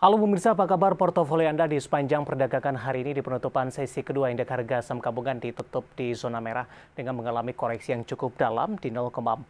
Halo pemirsa, apa kabar portofolio Anda di sepanjang perdagangan hari ini? Di penutupan sesi kedua, indeks harga saham gabungan ditutup di zona merah dengan mengalami koreksi yang cukup dalam di 0,46%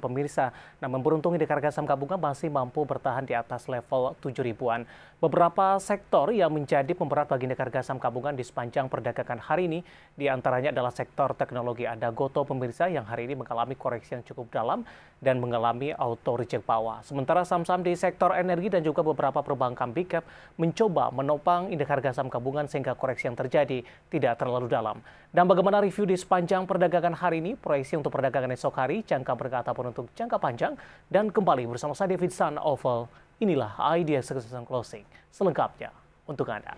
pemirsa. Namun beruntung indeks harga saham gabungan masih mampu bertahan di atas level 7 ribuan. Beberapa sektor yang menjadi pemberat bagi indeks harga saham gabungan di sepanjang perdagangan hari ini, diantaranya adalah sektor teknologi. Ada Gotoh pemirsa yang hari ini mengalami koreksi yang cukup dalam dan mengalami auto reject bawah. Sementara saham-saham di sektor energi dan juga beberapa perbankan big cap mencoba menopang indeks harga saham gabungan sehingga koreksi yang terjadi tidak terlalu dalam. Dan bagaimana review di sepanjang perdagangan hari ini, proyeksi untuk perdagangan esok hari, jangka pendek ataupun untuk jangka panjang, dan kembali bersama saya David San Oval. Inilah idea kesuksesan closing selengkapnya untuk Anda.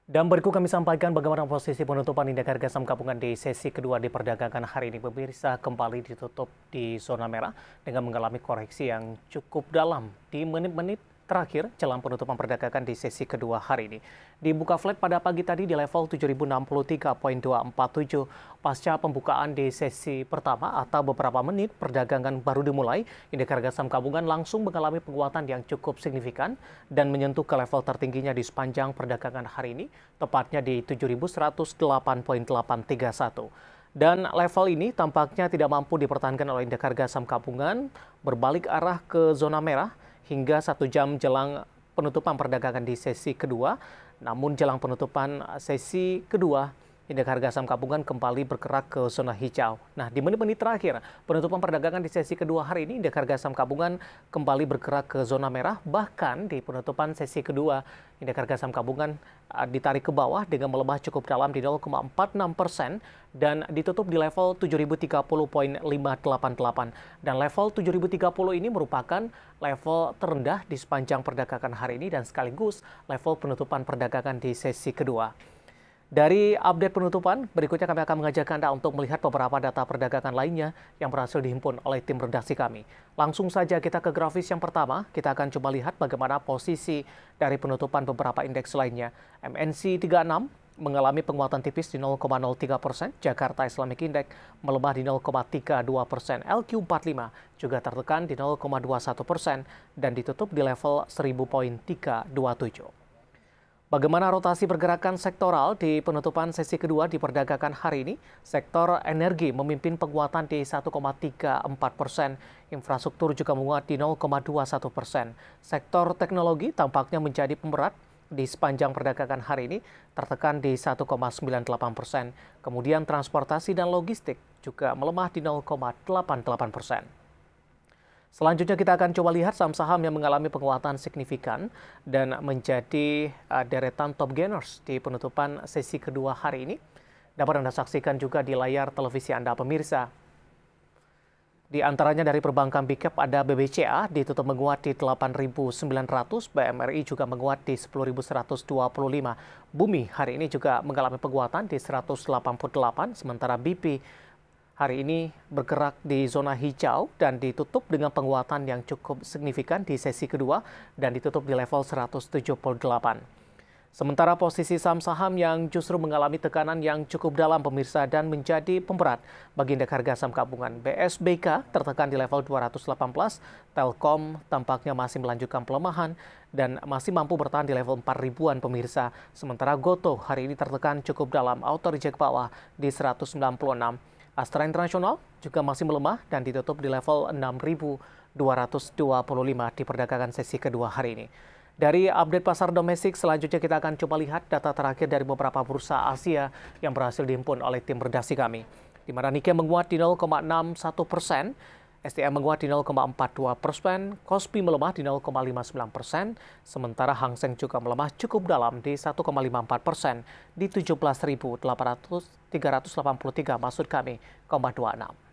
Dan berikut kami sampaikan bagaimana posisi penutupan indeks harga saham gabungan di sesi kedua di perdagangan hari ini. Pemirsa kembali ditutup di zona merah dengan mengalami koreksi yang cukup dalam di menit-menit terakhir jelang penutupan perdagangan di sesi kedua hari ini. Dibuka flat pada pagi tadi di level 7.063.247 pasca pembukaan di sesi pertama atau beberapa menit perdagangan baru dimulai. Indeks harga saham gabungan langsung mengalami penguatan yang cukup signifikan dan menyentuh ke level tertingginya di sepanjang perdagangan hari ini, tepatnya di 7.108.831. Dan level ini tampaknya tidak mampu dipertahankan oleh indeks harga saham gabungan, berbalik arah ke zona merah hingga 1 jam jelang penutupan perdagangan di sesi kedua. Namun jelang penutupan sesi kedua, indeks harga saham gabungan kembali bergerak ke zona hijau. Nah, di menit-menit terakhir penutupan perdagangan di sesi kedua hari ini, indeks harga saham gabungan kembali bergerak ke zona merah. Bahkan di penutupan sesi kedua, indeks harga saham gabungan ditarik ke bawah dengan melemah cukup dalam di 0,46% dan ditutup di level 7.030.588. Dan level 7.030 ini merupakan level terendah di sepanjang perdagangan hari ini dan sekaligus level penutupan perdagangan di sesi kedua. Dari update penutupan, berikutnya kami akan mengajak Anda untuk melihat beberapa data perdagangan lainnya yang berhasil dihimpun oleh tim redaksi kami. Langsung saja kita ke grafis yang pertama, kita akan coba lihat bagaimana posisi dari penutupan beberapa indeks lainnya. MNC 36 mengalami penguatan tipis di 0,03%, Jakarta Islamic Index melemah di 0,32%, LQ45 juga tertekan di 0,21% dan ditutup di level 1000.327. Bagaimana rotasi pergerakan sektoral di penutupan sesi kedua di perdagangan hari ini? Sektor energi memimpin penguatan di 1,34%, infrastruktur juga menguat di 0,21%. Sektor teknologi tampaknya menjadi pemberat di sepanjang perdagangan hari ini, tertekan di 1,98%. Kemudian transportasi dan logistik juga melemah di 0,88%. Selanjutnya kita akan coba lihat saham-saham yang mengalami penguatan signifikan dan menjadi deretan top gainers di penutupan sesi kedua hari ini. Dapat Anda saksikan juga di layar televisi Anda pemirsa. Di antaranya dari perbankan big cap ada BBCA ditutup menguat di 8.900, BMRI juga menguat di 10.125. Bumi hari ini juga mengalami penguatan di 188, sementara BP hari ini bergerak di zona hijau dan ditutup dengan penguatan yang cukup signifikan di sesi kedua dan ditutup di level 178. Sementara posisi saham-saham yang justru mengalami tekanan yang cukup dalam pemirsa dan menjadi pemberat bagi indeks harga saham gabungan. BSBK tertekan di level 218, Telkom tampaknya masih melanjutkan pelemahan dan masih mampu bertahan di level 4 ribuan pemirsa. Sementara Gotoh hari ini tertekan cukup dalam, auto reject bawah di 196. Astra Internasional juga masih melemah dan ditutup di level 6.225 di perdagangan sesi kedua hari ini. Dari update pasar domestik, selanjutnya kita akan coba lihat data terakhir dari beberapa bursa Asia yang berhasil dihimpun oleh tim redaksi kami. Di mana Nikkei menguat di 0,61%, STM menguat di 0,42%, Kospi melemah di 0,59%, sementara Hang Seng juga melemah cukup dalam di 1,54% di 17.383 maksud kami, 26.